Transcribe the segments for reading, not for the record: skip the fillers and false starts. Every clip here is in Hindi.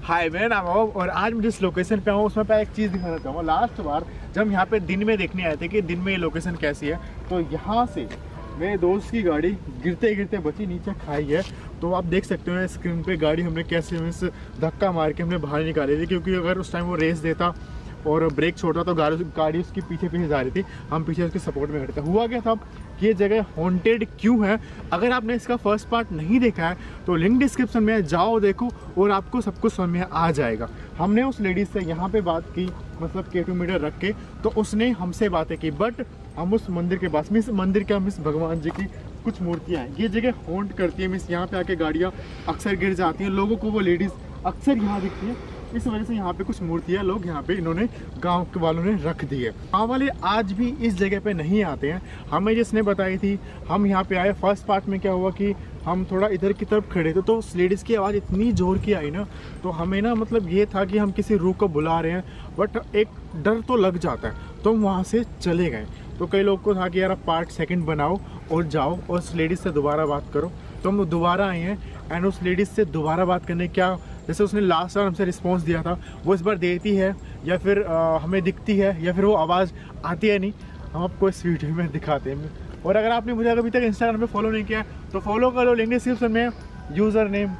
हाय, मेरा नाम है और आज मैं जिस लोकेशन पे हूँ उसमें पे एक चीज़ दिखाना चाहूँगा। लास्ट बार जब हम यहाँ पे दिन में देखने आए थे कि दिन में ये लोकेशन कैसी है, तो यहाँ से मेरे दोस्त की गाड़ी गिरते गिरते बची, नीचे खाई है। तो आप देख सकते हो स्क्रीन पे गाड़ी हमने कैसे मिस धक्का मार के हमने बाहर निकाली थी, क्योंकि अगर उस टाइम वो रेस देता और ब्रेक छोड़ा तो गाड़ी उसकी पीछे जा रही थी, हम पीछे उसके सपोर्ट में खड़े थे। हुआ क्या था कि ये जगह हॉन्टेड क्यों है, अगर आपने इसका फर्स्ट पार्ट नहीं देखा है तो लिंक डिस्क्रिप्शन में जाओ, देखो और आपको सब कुछ समझ में आ जाएगा। हमने उस लेडीज़ से यहाँ पे बात की, मतलब K2 मीटर रख के, तो उसने हमसे बातें की, बट हम उस मंदिर के पास मिस मंदिर के मिस भगवान जी की कुछ मूर्तियाँ हैं, ये जगह हॉन्ट करती है मिस। यहाँ पे आके गाड़ियाँ अक्सर गिर जाती हैं, लोगों को वो लेडीज़ अक्सर यहाँ दिखती है, इस वजह से यहाँ पे कुछ मूर्तियाँ लोग यहाँ पे इन्होंने गांव के वालों ने रख दी है। गाँव वाले आज भी इस जगह पे नहीं आते हैं, हमें जिसने बताई थी। हम यहाँ पे आए, फर्स्ट पार्ट में क्या हुआ कि हम थोड़ा इधर की तरफ खड़े थे, तो उस लेडीज़ की आवाज़ इतनी ज़ोर की आई ना, तो हमें ना मतलब ये था कि हम किसी रूह को बुला रहे हैं, बट एक डर तो लग जाता है, तो हम वहाँ से चले गए। तो कई लोग को था कि यार आप पार्ट सेकंड बनाओ और जाओ और उस लेडीज़ से दोबारा बात करो, तो हम दोबारा आए हैं। एंड उस लेडीज़ से दोबारा बात करने क्या, जैसे उसने लास्ट बार हमसे रिस्पांस दिया था, वो इस बार देती है या फिर हमें दिखती है या फिर वो आवाज़ आती है नहीं, हम आपको इस वीडियो में दिखाते हैं। और अगर आपने मुझे अभी तक इंस्टाग्राम पे फॉलो नहीं किया तो फॉलो करो, लिंक डिस्क्रिप्शन में यूज़र नेम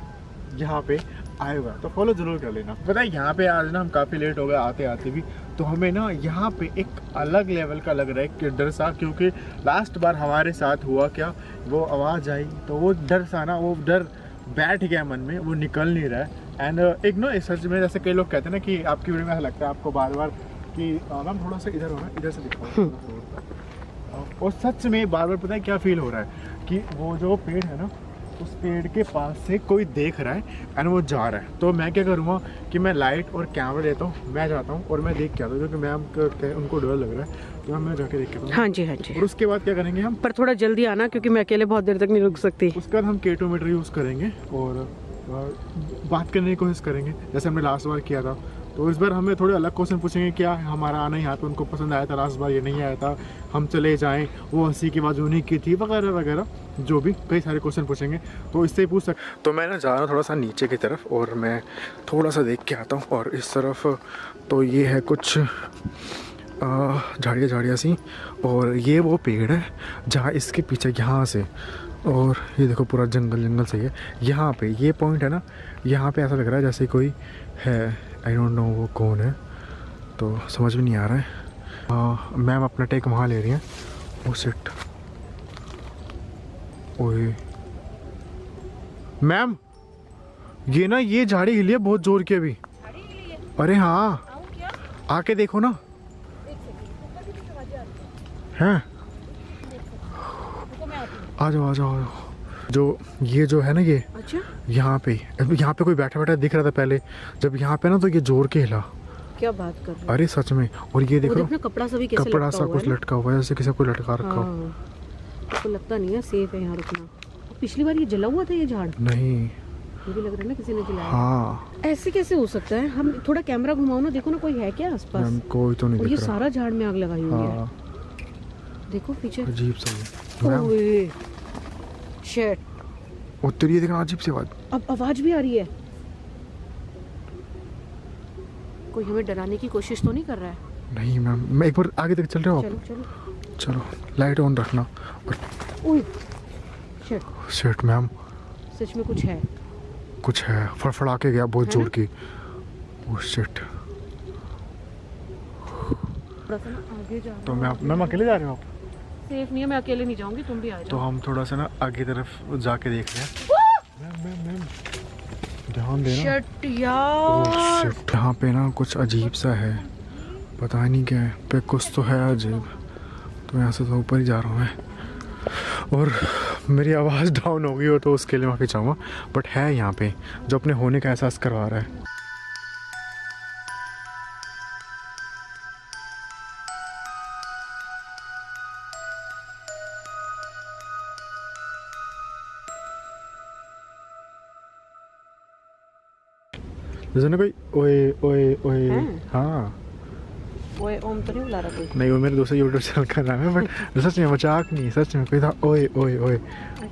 यहाँ पे आएगा, तो फॉलो ज़रूर कर लेना। पता है यहाँ पे आज ना हम काफ़ी लेट हो गए आते आते भी, तो हमें ना यहाँ पे एक अलग लेवल का लग रहा है कि डर सा, क्योंकि लास्ट बार हमारे साथ हुआ क्या, वो आवाज़ आई तो वो डर सा ना, वो डर बैठ गया मन में, वो निकल नहीं रहा है। एंड एक नो सच में जैसे कई लोग कहते हैं ना कि आपकी वीडियो में ऐसा लगता है आपको बार बार कि मैम थोड़ा सा इधर हो रहा है, इधर से दिखाओ, और सच में बार बार पता है क्या फील हो रहा है कि वो जो पेड़ है ना, उस पेड़ के पास से कोई देख रहा है एंड वो जा रहा है। तो मैं क्या करूँगा कि मैं लाइट और कैमरा लेता हूँ, मैं जाता हूँ और मैं देख के आता हूँ, क्योंकि मैम उनको डर लग रहा है, तो मैं जाके देख के आता हूँ। हाँ जी हाँ जी। और उसके बाद क्या करेंगे हम, पर थोड़ा जल्दी आना क्योंकि मैं अकेले बहुत देर तक नहीं रुक सकती। उसके बाद हम K2 मीटर यूज़ करेंगे और बात करने की कोशिश करेंगे जैसे हमने लास्ट बार किया था। तो इस बार हमें थोड़े अलग क्वेश्चन पूछेंगे, क्या हमारा आना यहाँ पे उनको पसंद आया था, लास्ट बार ये नहीं आया था, हम चले जाएं, वो हंसी की आवाज़ उन्हीं की थी, वगैरह वगैरह, जो भी कई सारे क्वेश्चन पूछेंगे, तो इससे पूछ सकते। तो मैं ना जा रहा हूँ थोड़ा सा नीचे की तरफ और मैं थोड़ा सा देख के आता हूँ। और इस तरफ तो ये है कुछ झाड़ियाँ सी, और ये वो पेड़ है जहाँ इसके पीछे यहाँ से, और ये देखो पूरा जंगल सही है। यहाँ पे ये पॉइंट है ना, यहाँ पे ऐसा लग रहा है जैसे कोई है, आई डोंट नो वो कौन है, तो समझ में नहीं आ रहा है। मैम अपना टेक वहाँ ले रही हैं। ओ शिट, ओए मैम, ये ना ये झाड़ी हिली है बहुत जोर की अभी। अरे हाँ, आके देखो ना। हैं, आ जाओ आ जाओ आ जाओ। जो ये जो है ना ये, अच्छा, यहाँ पे कोई बैठा दिख रहा था पहले, जब यहाँ पे ना तो ये जोर के हिला। क्या बात कर रहे हो? अरे सच में। और ये देखो कपड़ा सा भी कैसे कपड़ा सा कुछ लटका हुआ है, जैसे किसी को लटका रखा हो। तो लगता नहीं है सेफ है यहाँ रुकना। पिछली बार ये जला हुआ था ये झाड़, नहीं ये भी लग रहा है ना किसी ने जलाया। हाँ, ऐसे कैसे हो सकता है? हम थोड़ा कैमरा घुमाओ ना, देखो ना कोई है क्या आसपास? कोई तो नहीं और ये दिख रहा। सारा झाड़ में आग लगाई हुई है। हाँ, देखो पीछे, अजीब सा है। ओए शिट, उत्तर ये देखना, अजीब सी आवाज। अब आवाज भी आ रही है। कोई हमें डराने की कोशिश तो नहीं कर रहा है? नहीं मैम, मैं एक बार आगे तक चल रहे हो चलो आप? चलो चलो, लाइट ऑन रखना। ओए शिट, शिट मैम, सच में कुछ है, फड़फड़ा के गया बहुत जोर की। Oh shit. आगे जा। तो मैम अकेले जा रहे हो आप? सेफ नहीं है, मैं अकेले नहीं जाऊंगी, तुम भी आ तो जाओ। हम थोड़ा सा ना आगे तरफ जाके देख रहे हैं। मैम ध्यान देना। शिट यार, यहाँ पे ना कुछ अजीब सा है, पता नहीं क्या है, पे कुछ तो है अजीब। तो यहाँ से तो ऊपर ही जा रहा हूँ मैं, और मेरी आवाज़ डाउन हो गई हो तो उसके लिए माफ़ी चाहूँगा, बट है यहाँ पे जो अपने होने का एहसास करवा रहा है। जैसे ना कोई ओए ओए ओए। हाँ, ओए ओम तो नहीं बुला रहा कोई? नहीं, वो मेरे दूसरे यूट्यूब चैनल का नाम है, बट सच में मजाक नहीं, सच में कोई था ओए ओए ओए।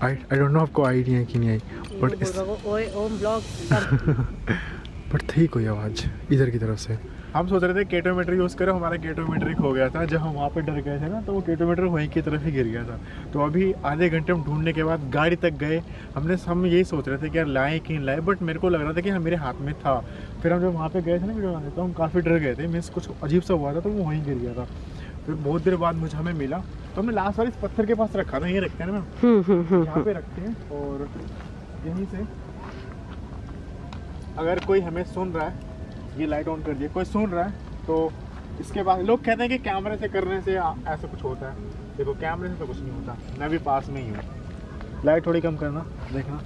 आई डोंट नो आपको आइडिया है कि नहीं आई, बट ओए ओम ब्लॉग। बट थी कोई आवाज़ इधर की तरफ से। हम सोच रहे थे केटोमीटर यूज़ करें, हमारा केटोमीटर खो गया था। जब हम वहाँ पे डर गए थे ना, तो वो केटोमीटर वहीं की तरफ ही गिर गया था। तो अभी आधे घंटे हम ढूंढने के बाद गाड़ी तक गए। हम यही सोच रहे थे कि यार लाएँ कि नहीं लाएँ, बट मेरे को लग रहा था कि हाँ मेरे हाथ में था। फिर हम जब वहाँ पे गए थे ना वीडियो बनाने, तो हम काफ़ी डर गए थे, मीन्स कुछ अजीब सा हुआ था, तो वो वहीं गिर गया था। फिर बहुत देर बाद मुझे हमें मिला, तो हमने लास्ट बार इस पत्थर के पास रखा था, यहीं रखते हैं ना मैम, यहाँ पे रखते हैं। और यहीं से अगर कोई हमें सुन रहा है, ये लाइट ऑन कर दिए, कोई सुन रहा है तो इसके बाद लोग कहते हैं कि कैमरे से करने से ऐसा कुछ होता है। देखो कैमरे से तो कुछ नहीं होता, मैं भी पास में ही हूँ। लाइट थोड़ी कम करना, देखना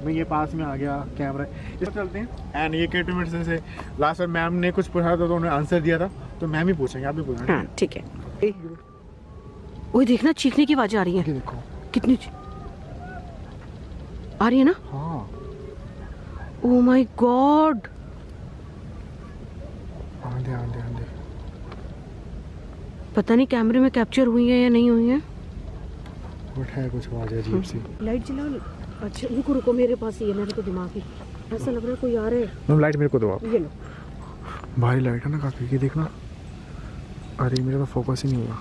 मैं ये पास में आ गया कैमरा। इस चलते हैं। एंड ये केटोमीटर से लास्ट टाइम मैम ने कुछ पूछा था तो उन्होंने आंसर दिया था, तो मैम ही पूछेंगे, आप भी पूछना। हाँ ठीक है। ओए देखना, चीखने की आवाज़ आ रही है। देखो कितनी आ रही है ना। हाँ ओह माय गॉड, आंधे आंधे आंधे। पता नहीं कैमरे में कैप्चर हुई है या नहीं हुई है। बट है कुछ आवाज़ अजीब सी। लाइट जला। अच्छा रुको रुको, मेरे पास ही है, मेरे को दिमाग ही ऐसा लग रहा है कोई आ रहा है। मैम लाइट मेरे को दो आप। ये लो। भारी लाइट है ना काफ़ी, की देखना। अरे मेरा तो फोकस ही नहीं हुआ।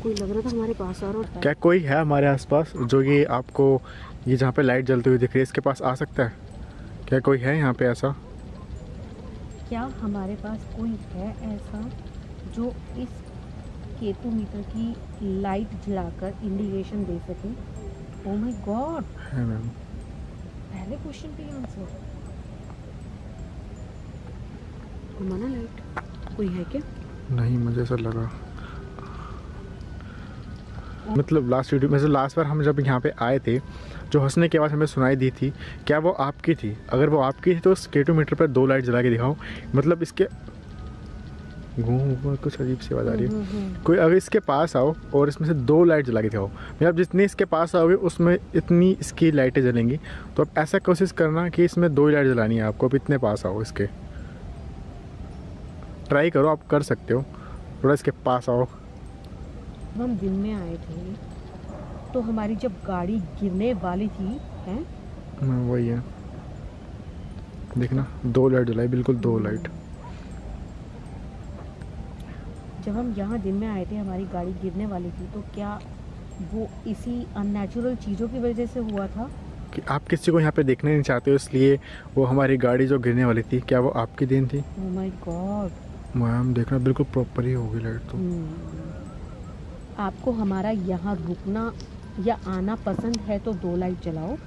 कोई लग रहा था हमारे पास आ रहा है। क्या कोई है हमारे आसपास जो ये आपको, ये जहाँ पे लाइट जलती हुई दिख रही है, इसके पास आ सकता है? क्या कोई है यहाँ पे ऐसा? क्या हमारे पास कोई है ऐसा जो इस केटोमीटर की लाइट जलाकर इंडिकेशन दे सके? ओह माय गॉड, है मैम। पहले क्वेश्चन पे आंसर। माना लाइट कोई है क्या? नहीं मुझे ऐसा लगा, मतलब लास्ट वीडियो में से लास्ट बार हम जब यहाँ पे आए थे, जो हंसने की आवाज़ हमें सुनाई दी थी, क्या वो आपकी थी? अगर वो आपकी थी तो उस केटोमीटर पर 2 लाइट जला के दिखाओ। मतलब इसके घूम कुछ अजीब सी आवाज़ आ रही है। कोई अगर इसके पास आओ और इसमें से 2 लाइट जला के दिखाओ, मतलब जितने इसके पास आओगे उसमें इतनी इसकी लाइटें जलेंगी। तो आप ऐसा कोशिश करना कि इसमें 2 लाइट जलानी है आपको। अब इतने पास आओ इसके, ट्राई करो, आप कर सकते हो। थोड़ा इसके पास आओ। हम दिन में आए थे तो हमारी जब गाड़ी गिरने वाली थी हैं, वही है, देखना 2 लाइट जलाई, बिल्कुल 2 लाइट। जब हम यहाँ दिन में आए थे हमारी गाड़ी गिरने वाली थी, तो क्या वो इसी अननेचुरल चीज़ों की वजह से हुआ था? कि आप किसी को यहाँ पे देखना नहीं चाहते हो, इसलिए वो हमारी गाड़ी जो गिरने वाली थी, क्या वो आपकी देन थी? ओह माय गॉड मैम देखना बिल्कुल प्रॉपर ही होगी लाइट तो। आपको हमारा यहाँ रुकना या आना पसंद है तो 2 लाइट जलाओ,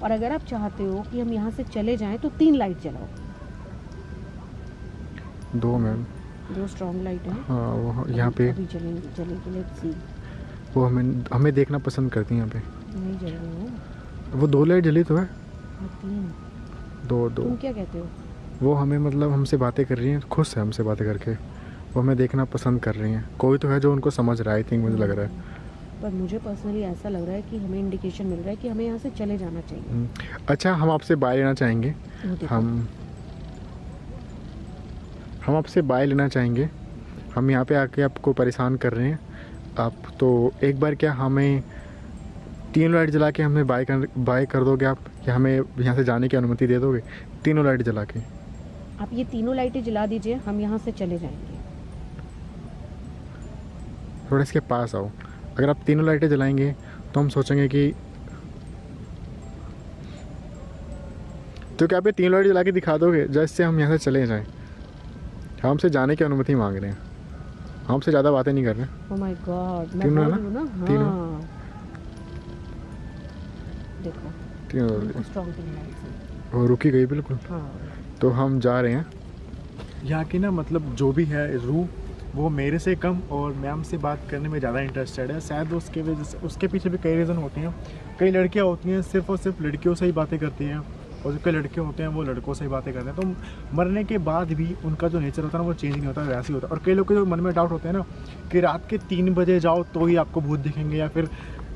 और अगर आप चाहते हो कि हम यहाँ से चले जाएं तो 3 लाइट जलाओ। 2 मैम, 2 स्ट्रॉन्ग लाइट हैं। हाँ वो यहाँ पे अभी जलेंगे, लेट्स सी। वो हमें देखना पसंद करती हैं यहाँ पे। नहीं जल रही हो वो 2 लाइट जली तो है। 3। 2 तुम क्या कहते हो? वो हमें मतलब हमसे बातें कर रही हैं, खुश है हमसे बातें करके, वो हमें देखना पसंद कर रही हैं। कोई तो है जो उनको समझ रहा है, आई थिंक, मुझे लग रहा है। पर मुझे पर्सनली ऐसा लग रहा है कि हमें इंडिकेशन मिल रहा है कि हमें यहाँ से चले जाना चाहिए। अच्छा हम आपसे बाय लेना चाहेंगे। वो देखो। हम आपसे बाय लेना चाहेंगे। हम यहाँ पे आके आपको परेशान कर रहे हैं आप, तो एक बार क्या हमें 3 लाइट जला के हमें बाय कर दोगे आप, या हमें यहाँ से जाने की अनुमति दे दोगे? 3 लाइट जला के आप ये 3 लाइटें जला दीजिए, हम यहाँ से चले जाएंगे। थोड़ा इसके पास आओ। अगर आप 3 लाइटें जलाएंगे तो हम सोचेंगे कि, तो क्या आप ये 3 लाइट जला के दिखा दोगे जिससे हम यहाँ से चले जाएं? हमसे जाने की अनुमति मांग रहे हैं, हमसे ज़्यादा बातें नहीं कर रहे। ओह माय गॉड, मैं तीनों बोल ना? रही हूँ ना। तीनों? हाँ देखो, 3 स्ट्रॉन्ग 3 लाइट्स हैं। वो रुकी गई बिल्कुल। हाँ तो हम जा रहे हैं। यहाँ की ना मतलब जो भी है रूह, वो मेरे से कम और मैम से बात करने में ज़्यादा इंटरेस्टेड है। शायद उसके वजह से, उसके पीछे भी कई रीज़न होते हैं। कई लड़कियाँ होती हैं सिर्फ़ और सिर्फ लड़कियों से ही बातें करती हैं, और जो कई लड़के होते हैं वो लड़कों से ही बातें करते हैं। तो मरने के बाद भी उनका जो नेचर होता है ना वो चेंज नहीं होता, वैसे ही होता है। और कई लोग के जो मन में डाउट होते हैं ना कि रात के 3 बजे जाओ तो ही आपको भूत दिखेंगे, या फिर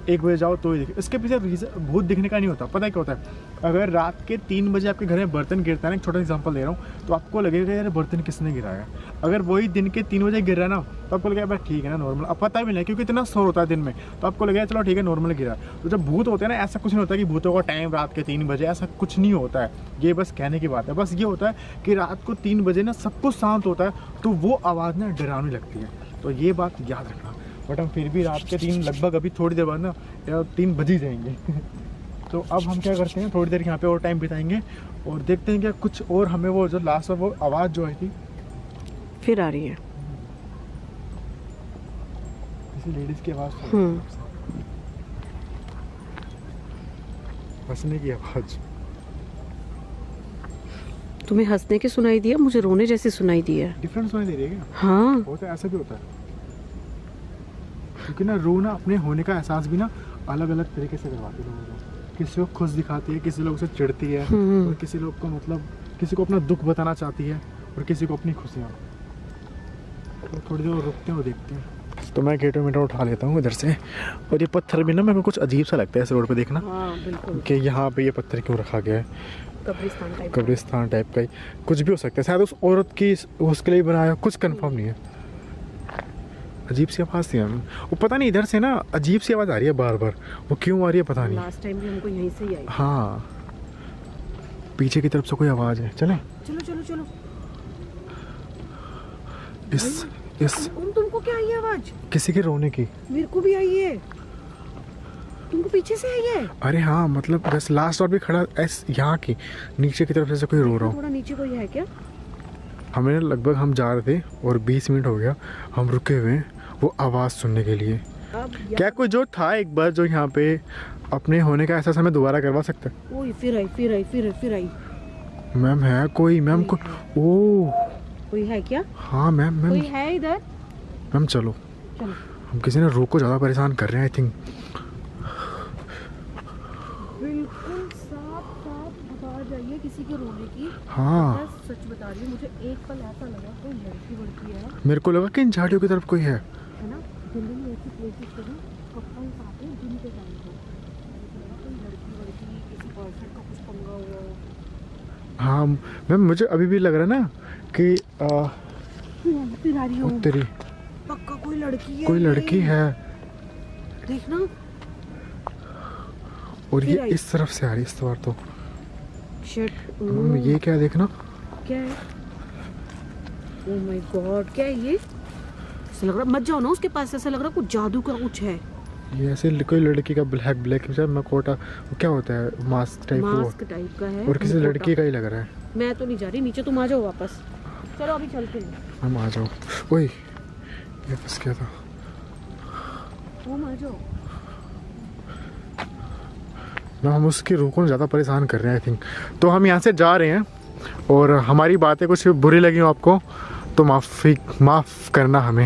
1 बजे जाओ तो ही दिखे। इसके पीछे रीज़न भूत दिखने का नहीं होता, पता है क्या होता है, अगर रात के 3 बजे आपके घर में बर्तन गिरता है ना, एक छोटा एग्जांपल दे रहा हूँ, तो आपको लगेगा यार बर्तन किसने गिराया। अगर वही दिन के 3 बजे गिर रहा है ना, तो आपको लगेगा भाई ठीक है ना नॉर्मल, अब पता भी नहीं क्योंकि इतना शोर होता है दिन में, तो आपको लगेगा चलो ठीक है नॉर्मल गिरा। तो जब भूत होते हैं ना, ऐसा कुछ नहीं होता कि भूतों का टाइम रात के 3 बजे, ऐसा कुछ नहीं होता है, ये बस कहने की बात है। बस ये होता है कि रात को 3 बजे ना सब कुछ शांत होता है, तो वो आवाज़ ना डरावनी लगती है, तो ये बात याद रखना। बट हम फिर भी रात के 3 लगभग अभी थोड़ी देर बाद ना 3 बज ही जाएंगे तो अब हम क्या करते हैं, थोड़ी देर यहाँ पे और टाइम बिताएंगे और देखते हैं क्या कुछ और हमें वो जो लास्ट में वो आवाज़ जो आई थी फिर आ रही है, किसी लेडीज़ की आवाज़, हंसने की आवाज़। तुम्हें हंसने की सुनाई दिया, मुझे रोने जैसी सुनाई दी है। डिफरेंस सुनाई दे रही है क्या? हाँ होता है, ऐसा भी होता है, क्योंकि ना रोना अपने होने का एहसास भी ना अलग अलग तरीके से करवाती है लोगों को। किसी को खुश दिखाती है, किसी लोग से चिढ़ती है, और किसी लोग को मतलब किसी को अपना दुख बताना चाहती है, और किसी को अपनी खुशियाँ। तो थोड़ी देर रुकते हैं और देखते हैं। तो मैं गेटो मीटर उठा लेता हूँ इधर से, और ये पत्थर भी ना मेरे को कुछ अजीब सा लगता है इस रोड पे देखना। हाँ बिल्कुल, कि यहाँ पे ये पत्थर क्यों रखा गया है, कब्रिस्तान टाइप का ही कुछ भी हो सकता है, शायद उस औरत की उसके लिए बनाया, कुछ कंफर्म नहीं है। अजीब सी आवाज़ थी, वो पता नहीं इधर से ना अजीब सी आवाज़ आ रही है बार बार, वो क्यों आ रही है पता नहीं। लास्ट टाइम भी हमको यहीं से ही आई। हाँ पीछे की तरफ से कोई आवाज़ है, चले चलो चलो चलो। इस तुमको क्या आई है आवाज? किसी के रोने की। मेरे को भी आई है, तुमको पीछे से आई है? अरे हाँ मतलब बस लास्ट और भी खड़ा यहाँ की नीचे की तरफ से कोई रो रहा हो। थोड़ा नीचे कोई है क्या? हमें लगभग हम जा रहे थे और 20 मिनट हो गया हम रुके हुए हैं वो आवाज़ सुनने के लिए। क्या कोई जो था एक बार जो यहाँ पे अपने होने का एहसास हमें दोबारा करवा सकता है? ओए फिर आई। मैम है कोई? मैम को ओ कोई है क्या? हाँ मैम कोई है इधर? मैम चलो हम किसी ने रोक को ज़्यादा परेशान कर रहे हैं आई थिंक। बिल्कुल साफ आवाज आई है किसी के रोने की। हाँ सच बता रही हूँ, मुझे एक पल ऐसा लगा कोई लड़की है। मेरे को लगा कि इन झाड़ियों की तरफ कोई है ना, दिल्ली में ऐसी प्लेसेस पे ना कपल्स आते हैं दिन के टाइम पे, कोई लड़की किसी पर्सन का कुछ पंगा हुआ। हाँ मैम मुझे अभी भी लग रहा है ना कि फिर आ रही हूँ तेरी पक्का कोई लड़की है देखना। और ये इस तरफ से आ रही है इस बार तो। शिट, ये क्या देखना क्या है? ओह माय गॉड, क्या है ये? ऐसा लग रहा, मत जाओ ना उसके पास, ऐसा लग रहा कुछ जादू का कुछ है। ये ऐसे कोई लड़की का ब्लैक मकोटा क्या होता है, मास्क टाइप का है, और किसी लड़की का ही लग रहा है। मैं तो नहीं जा रही नीचे, तुम आ जाओ वापस। चलो अभी चलते हैं। हम आ जाओ। ओए ये फंस गया था। तुम आ जाओ। ना हम उसकी रूह को ज़्यादा परेशान कर रहे हैं आई थिंक। तो हम यहाँ से जा रहे हैं और हमारी बातें कुछ बुरी लगी हो आपको तो माफ़ करना हमें।